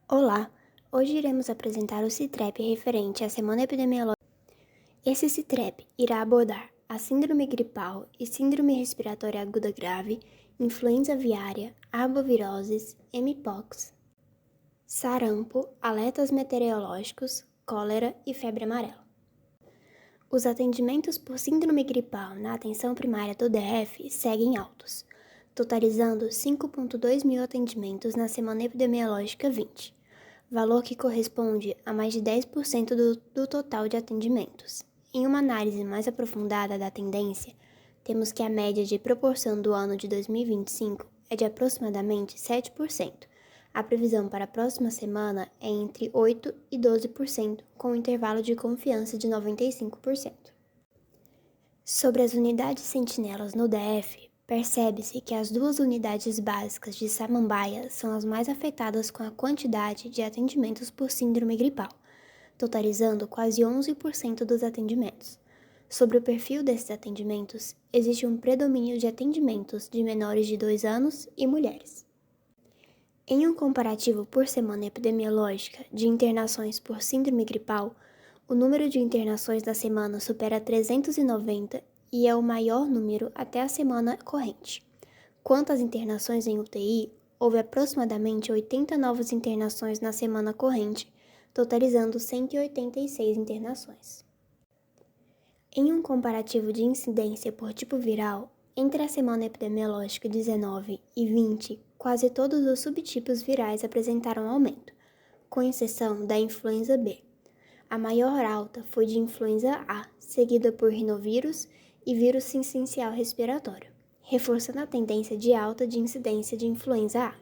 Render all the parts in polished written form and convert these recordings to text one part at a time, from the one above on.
Olá, hoje iremos apresentar o CITREP referente à Semana Epidemiológica. Esse CITREP irá abordar a síndrome gripal e síndrome respiratória aguda grave, influenza aviária, arboviroses, mpox, sarampo, alertas meteorológicos, cólera e febre amarela. Os atendimentos por síndrome gripal na atenção primária do DF seguem altos, totalizando 5,2 mil atendimentos na Semana Epidemiológica 20, valor que corresponde a mais de 10% do total de atendimentos. Em uma análise mais aprofundada da tendência, temos que a média de proporção do ano de 2025 é de aproximadamente 7%. A previsão para a próxima semana é entre 8% e 12%, com um intervalo de confiança de 95%. Sobre as unidades sentinelas no DF, percebe-se que as duas unidades básicas de Samambaia são as mais afetadas com a quantidade de atendimentos por síndrome gripal, totalizando quase 11% dos atendimentos. Sobre o perfil desses atendimentos, existe um predomínio de atendimentos de menores de 2 anos e mulheres. Em um comparativo por semana epidemiológica de internações por síndrome gripal, o número de internações da semana supera 390 e é o maior número até a semana corrente. Quanto às internações em UTI, houve aproximadamente 80 novas internações na semana corrente, totalizando 186 internações. Em um comparativo de incidência por tipo viral, entre a semana epidemiológica 19 e 20, quase todos os subtipos virais apresentaram aumento, com exceção da influenza B. A maior alta foi de influenza A, seguida por rinovírus e vírus sincicial respiratório, reforçando a tendência de alta de incidência de influenza A.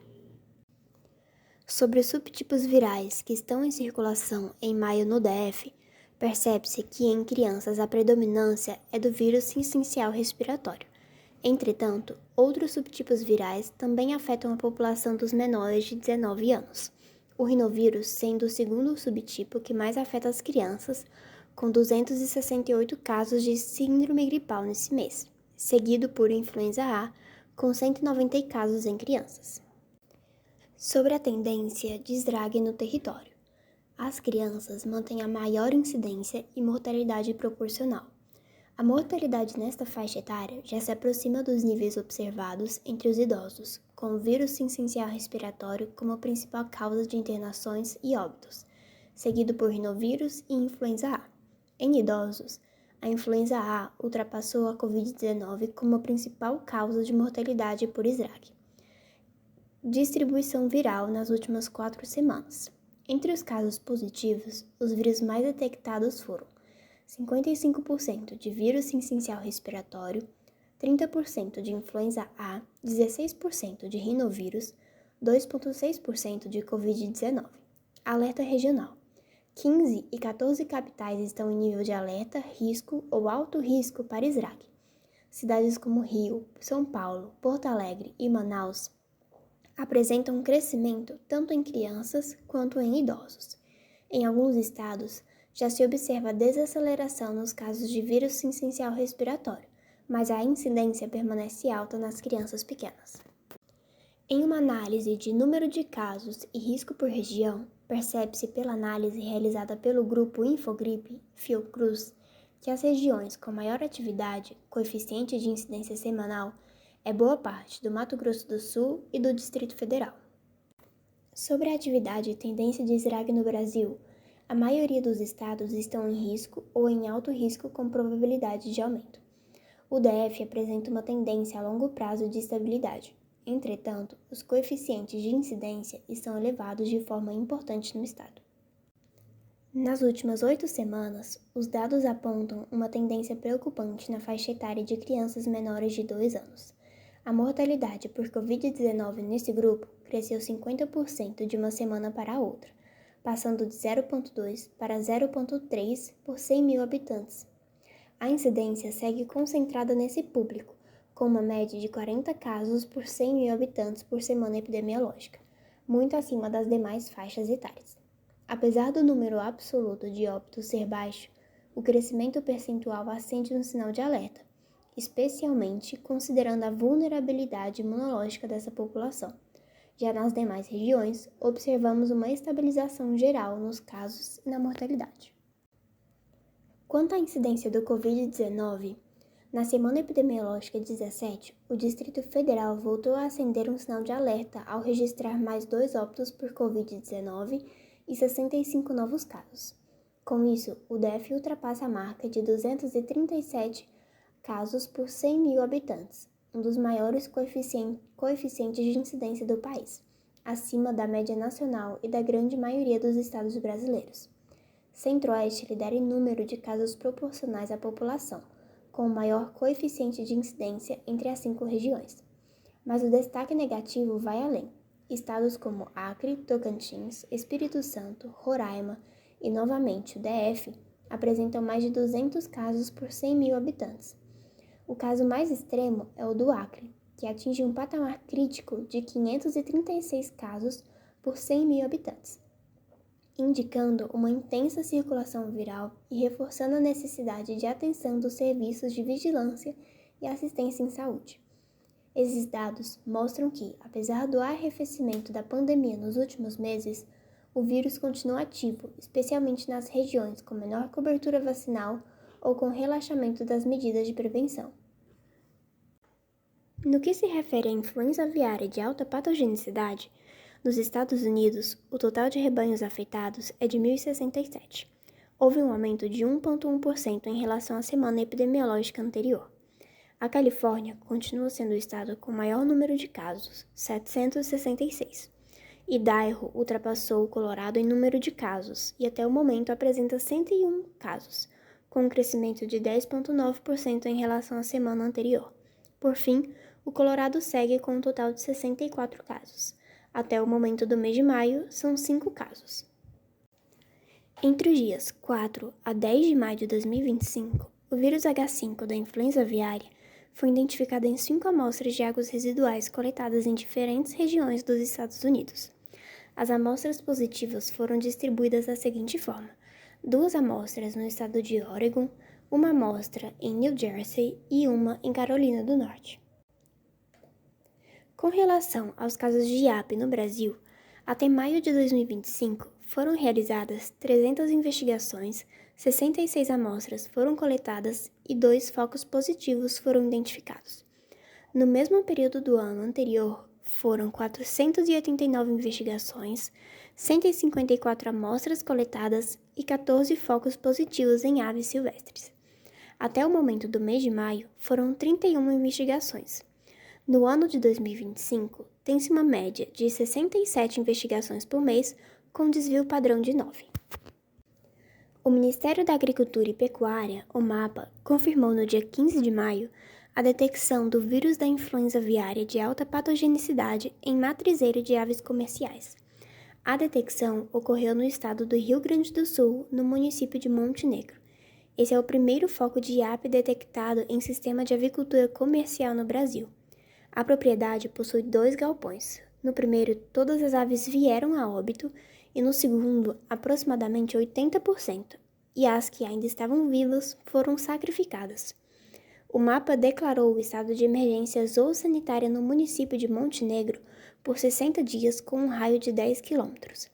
Sobre os subtipos virais que estão em circulação em maio no DF, percebe-se que em crianças a predominância é do vírus sincicial respiratório. Entretanto, outros subtipos virais também afetam a população dos menores de 19 anos, o rinovírus sendo o segundo subtipo que mais afeta as crianças, com 268 casos de síndrome gripal nesse mês, seguido por influenza A, com 190 casos em crianças. Sobre a tendência de esdrague no território, as crianças mantêm a maior incidência e mortalidade proporcional. A mortalidade nesta faixa etária já se aproxima dos níveis observados entre os idosos, com o vírus sincicial respiratório como principal causa de internações e óbitos, seguido por rinovírus e influenza A. Em idosos, a influenza A ultrapassou a Covid-19 como a principal causa de mortalidade por esdrague. Distribuição viral nas últimas 4 semanas. Entre os casos positivos, os vírus mais detectados foram 55% de vírus sincicial respiratório, 30% de influenza A, 16% de rinovírus, 2,6% de Covid-19. Alerta regional. 15 e 14 capitais estão em nível de alerta, risco ou alto risco para esdrague. Cidades como Rio, São Paulo, Porto Alegre e Manaus apresentam um crescimento tanto em crianças quanto em idosos. Em alguns estados, já se observa desaceleração nos casos de vírus sincicial respiratório, mas a incidência permanece alta nas crianças pequenas. Em uma análise de número de casos e risco por região, percebe-se pela análise realizada pelo grupo Infogripe Fiocruz que as regiões com maior atividade, coeficiente de incidência semanal, é boa parte do Mato Grosso do Sul e do Distrito Federal. Sobre a atividade e tendência de esdrague no Brasil, a maioria dos estados estão em risco ou em alto risco com probabilidade de aumento. O DF apresenta uma tendência a longo prazo de estabilidade. Entretanto, os coeficientes de incidência estão elevados de forma importante no estado. Nas últimas 8 semanas, os dados apontam uma tendência preocupante na faixa etária de crianças menores de 2 anos. A mortalidade por Covid-19 nesse grupo cresceu 50% de uma semana para a outra, passando de 0,2 para 0,3 por 100 mil habitantes. A incidência segue concentrada nesse público, com uma média de 40 casos por 100 mil habitantes por semana epidemiológica, muito acima das demais faixas etárias. Apesar do número absoluto de óbitos ser baixo, o crescimento percentual acende um sinal de alerta, especialmente considerando a vulnerabilidade imunológica dessa população, Já nas demais regiões, observamos uma estabilização geral nos casos e na mortalidade. Quanto à incidência do Covid-19, na semana epidemiológica 17, o Distrito Federal voltou a acender um sinal de alerta ao registrar mais 2 óbitos por Covid-19 e 65 novos casos. Com isso, o DF ultrapassa a marca de 237 casos por 100 mil habitantes, um dos maiores coeficientes de incidência do país, acima da média nacional e da grande maioria dos estados brasileiros. Centro-Oeste lidera em número de casos proporcionais à população, com o maior coeficiente de incidência entre as 5 regiões. Mas o destaque negativo vai além. Estados como Acre, Tocantins, Espírito Santo, Roraima e, novamente, o DF apresentam mais de 200 casos por 100 mil habitantes. O caso mais extremo é o do Acre, que atinge um patamar crítico de 536 casos por 100 mil habitantes, indicando uma intensa circulação viral e reforçando a necessidade de atenção dos serviços de vigilância e assistência em saúde. Esses dados mostram que, apesar do arrefecimento da pandemia nos últimos meses, o vírus continua ativo, especialmente nas regiões com menor cobertura vacinal ou com relaxamento das medidas de prevenção. No que se refere à influenza aviária de alta patogenicidade, nos Estados Unidos, o total de rebanhos afetados é de 1.067. Houve um aumento de 1,1% em relação à semana epidemiológica anterior. A Califórnia continua sendo o estado com maior número de casos, 766. Idaho ultrapassou o Colorado em número de casos e até o momento apresenta 101 casos, com um crescimento de 10,9% em relação à semana anterior. Por fim, o Colorado segue com um total de 64 casos. Até o momento do mês de maio, são 5 casos. Entre os dias 4 a 10 de maio de 2025, o vírus H5 da influenza aviária foi identificado em 5 amostras de águas residuais coletadas em diferentes regiões dos Estados Unidos. As amostras positivas foram distribuídas da seguinte forma: 2 amostras no estado de Oregon, 1 amostra em New Jersey e 1 em Carolina do Norte. Com relação aos casos de IAP no Brasil, até maio de 2025 foram realizadas 300 investigações, 66 amostras foram coletadas e 2 focos positivos foram identificados. No mesmo período do ano anterior, foram 489 investigações, 154 amostras coletadas e 14 focos positivos em aves silvestres. Até o momento do mês de maio, foram 31 investigações. No ano de 2025, tem-se uma média de 67 investigações por mês, com desvio padrão de 9. O Ministério da Agricultura e Pecuária, o MAPA, confirmou no dia 15 de maio a detecção do vírus da influenza aviária de alta patogenicidade em matrizeiro de aves comerciais. A detecção ocorreu no estado do Rio Grande do Sul, no município de Monte Negro. Esse é o primeiro foco de IAP detectado em sistema de avicultura comercial no Brasil. A propriedade possui 2 galpões. No primeiro, todas as aves vieram a óbito e no segundo, aproximadamente 80%, e as que ainda estavam vivas foram sacrificadas. O MAPA declarou o estado de emergência zoossanitária no município de Monte Negro por 60 dias com um raio de 10 quilômetros.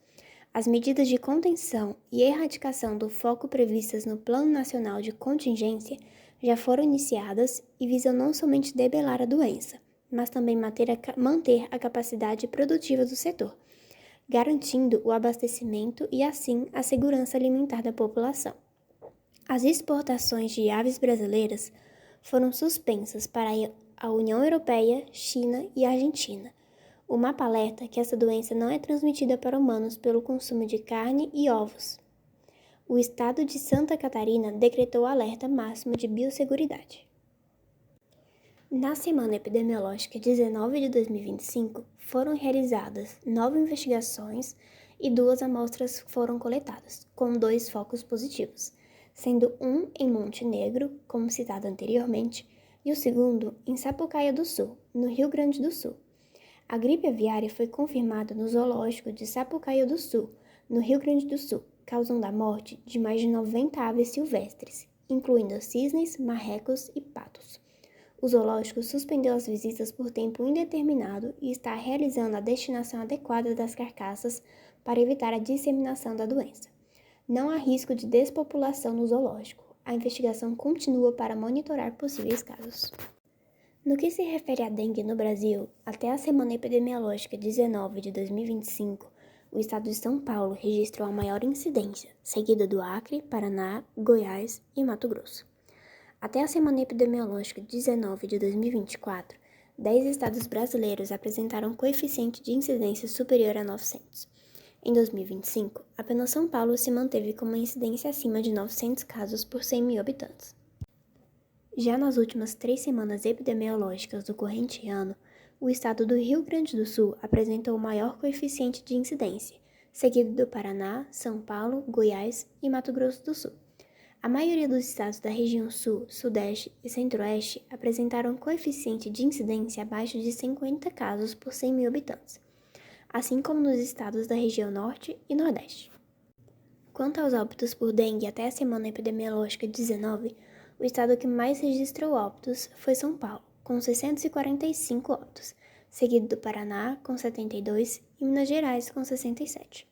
As medidas de contenção e erradicação do foco previstas no Plano Nacional de Contingência já foram iniciadas e visam não somente debelar a doença, mas também manter a capacidade produtiva do setor, garantindo o abastecimento e, assim, a segurança alimentar da população. As exportações de aves brasileiras foram suspensas para a União Europeia, China e Argentina. O MAPA alerta que essa doença não é transmitida para humanos pelo consumo de carne e ovos. O estado de Santa Catarina decretou alerta máximo de biosseguridade. Na semana epidemiológica 19 de 2025, foram realizadas 9 investigações e 2 amostras foram coletadas, com 2 focos positivos, sendo um em Monte Negro, como citado anteriormente, e o segundo em Sapucaia do Sul, no Rio Grande do Sul. A gripe aviária foi confirmada no zoológico de Sapucaia do Sul, no Rio Grande do Sul, causando a morte de mais de 90 aves silvestres, incluindo cisnes, marrecos e patos. O zoológico suspendeu as visitas por tempo indeterminado e está realizando a destinação adequada das carcaças para evitar a disseminação da doença. Não há risco de despopulação no zoológico. A investigação continua para monitorar possíveis casos. No que se refere à dengue no Brasil, até a Semana Epidemiológica 19 de 2025, o estado de São Paulo registrou a maior incidência, seguida do Acre, Paraná, Goiás e Mato Grosso. Até a Semana Epidemiológica 19 de 2024, 10 estados brasileiros apresentaram coeficiente de incidência superior a 900. Em 2025, apenas São Paulo se manteve com uma incidência acima de 900 casos por 100 mil habitantes. Já nas últimas 3 semanas epidemiológicas do corrente ano, o estado do Rio Grande do Sul apresentou o maior coeficiente de incidência, seguido do Paraná, São Paulo, Goiás e Mato Grosso do Sul. A maioria dos estados da região Sul, Sudeste e Centro-Oeste apresentaram coeficiente de incidência abaixo de 50 casos por 100 mil habitantes, assim como nos estados da região Norte e Nordeste. Quanto aos óbitos por dengue até a Semana Epidemiológica 19, o estado que mais registrou óbitos foi São Paulo, com 645 óbitos, seguido do Paraná, com 72, e Minas Gerais, com 67.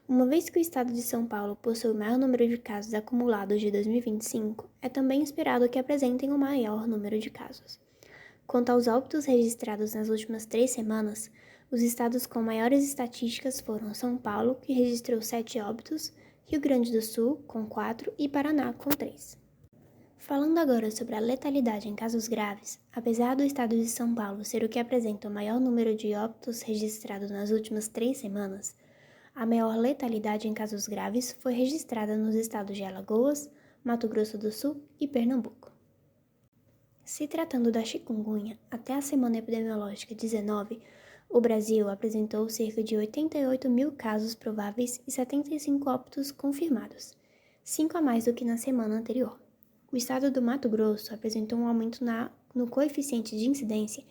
Uma vez que o estado de São Paulo possui o maior número de casos acumulados de 2025, é também esperado que apresentem o maior número de casos. Quanto aos óbitos registrados nas últimas 3 semanas, os estados com maiores estatísticas foram São Paulo, que registrou 7 óbitos, Rio Grande do Sul, com 4, e Paraná, com 3. Falando agora sobre a letalidade em casos graves, apesar do estado de São Paulo ser o que apresenta o maior número de óbitos registrados nas últimas 3 semanas, a maior letalidade em casos graves foi registrada nos estados de Alagoas, Mato Grosso do Sul e Pernambuco. Se tratando da chikungunya, até a Semana Epidemiológica 19, o Brasil apresentou cerca de 88 mil casos prováveis e 75 óbitos confirmados, 5 a mais do que na semana anterior. O estado do Mato Grosso apresentou um aumento no coeficiente de incidência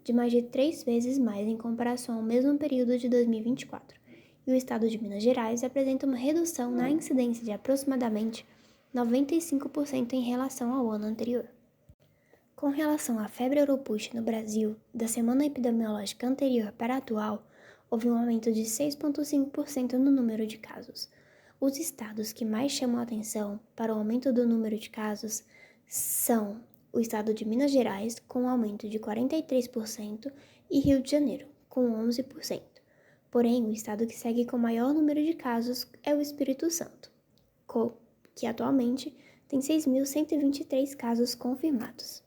de mais de 3 vezes mais em comparação ao mesmo período de 2024. E o estado de Minas Gerais apresenta uma redução na incidência de aproximadamente 95% em relação ao ano anterior. Com relação à febre europush no Brasil, da semana epidemiológica anterior para a atual, houve um aumento de 6,5% no número de casos. Os estados que mais chamam a atenção para o aumento do número de casos são o estado de Minas Gerais, com um aumento de 43%, e Rio de Janeiro, com 11%. Porém, o estado que segue com o maior número de casos é o Espírito Santo, que atualmente tem 6.123 casos confirmados.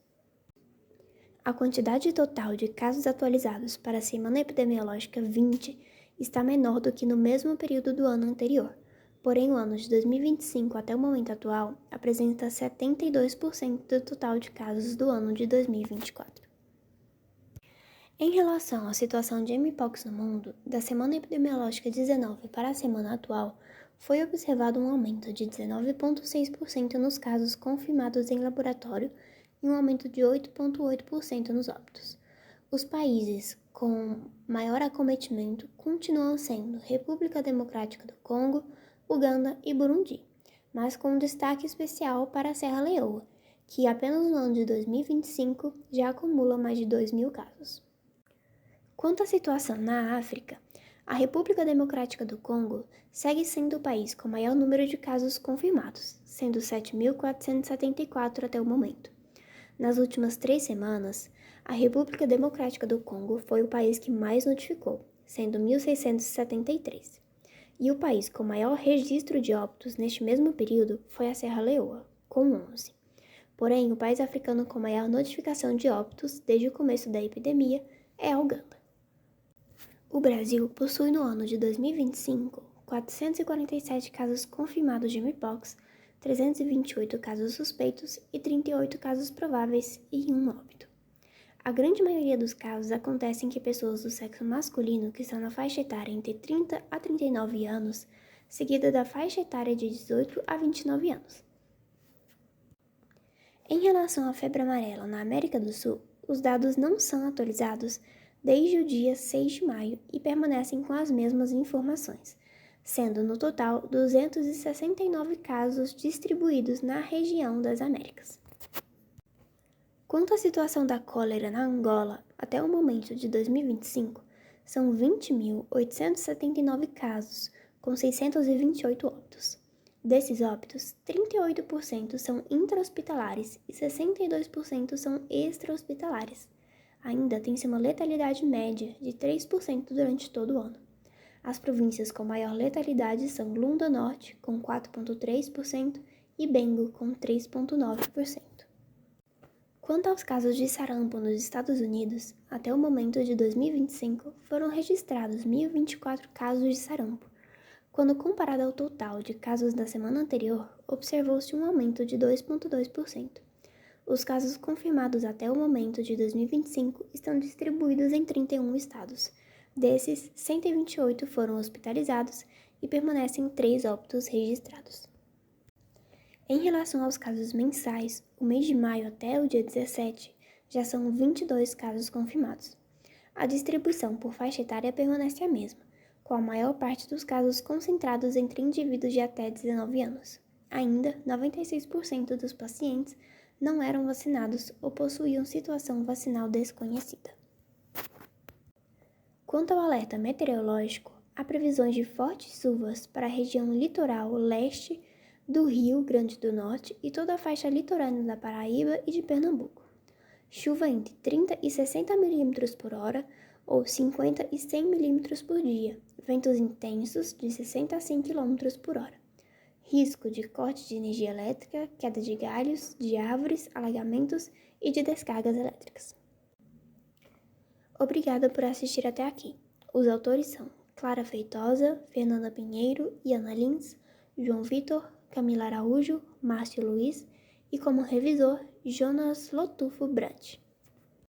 A quantidade total de casos atualizados para a semana epidemiológica 20 está menor do que no mesmo período do ano anterior, porém o ano de 2025 até o momento atual apresenta 72% do total de casos do ano de 2024. Em relação à situação de mpox no mundo, da semana epidemiológica 19 para a semana atual, foi observado um aumento de 19,6% nos casos confirmados em laboratório e um aumento de 8,8% nos óbitos. Os países com maior acometimento continuam sendo República Democrática do Congo, Uganda e Burundi, mas com um destaque especial para a Serra Leoa, que apenas no ano de 2025 já acumula mais de 2.000 casos. Quanto à situação na África, a República Democrática do Congo segue sendo o país com maior número de casos confirmados, sendo 7.474 até o momento. Nas últimas 3 semanas, a República Democrática do Congo foi o país que mais notificou, sendo 1.673. E o país com maior registro de óbitos neste mesmo período foi a Serra Leoa, com 11. Porém, o país africano com maior notificação de óbitos desde o começo da epidemia é a Uganda. O Brasil possui no ano de 2025 447 casos confirmados de mpox, 328 casos suspeitos e 38 casos prováveis e 1 óbito. A grande maioria dos casos acontece em que pessoas do sexo masculino que estão na faixa etária entre 30 a 39 anos, seguida da faixa etária de 18 a 29 anos. Em relação à febre amarela na América do Sul, os dados não são atualizados desde o dia 6 de maio e permanecem com as mesmas informações, sendo no total 269 casos distribuídos na região das Américas. Quanto à situação da cólera na Angola, até o momento de 2025, são 20.879 casos, com 628 óbitos. Desses óbitos, 38% são intra-hospitalares e 62% são extra-hospitalares. Ainda tem-se uma letalidade média de 3% durante todo o ano. As províncias com maior letalidade são Lunda Norte, com 4,3%, e Bengo, com 3,9%. Quanto aos casos de sarampo nos Estados Unidos, até o momento de 2025, foram registrados 1.024 casos de sarampo. Quando comparado ao total de casos da semana anterior, observou-se um aumento de 2,2%. Os casos confirmados até o momento de 2025 estão distribuídos em 31 estados. Desses, 128 foram hospitalizados e permanecem 3 óbitos registrados. Em relação aos casos mensais, o mês de maio até o dia 17 já são 22 casos confirmados. A distribuição por faixa etária permanece a mesma, com a maior parte dos casos concentrados entre indivíduos de até 19 anos. Ainda, 96% dos pacientes não eram vacinados ou possuíam situação vacinal desconhecida. Quanto ao alerta meteorológico, há previsões de fortes chuvas para a região litoral leste do Rio Grande do Norte e toda a faixa litorânea da Paraíba e de Pernambuco. Chuva entre 30 e 60 milímetros por hora ou 50 e 100 milímetros por dia, ventos intensos de 60 a 100 quilômetros por hora. Risco de corte de energia elétrica, queda de galhos, de árvores, alagamentos e de descargas elétricas. Obrigada por assistir até aqui. Os autores são Clara Feitosa, Fernanda Pinheiro e Ana Lins, João Vitor, Camila Araújo, Márcio Luiz e como revisor, Jonas Lotufo Brant.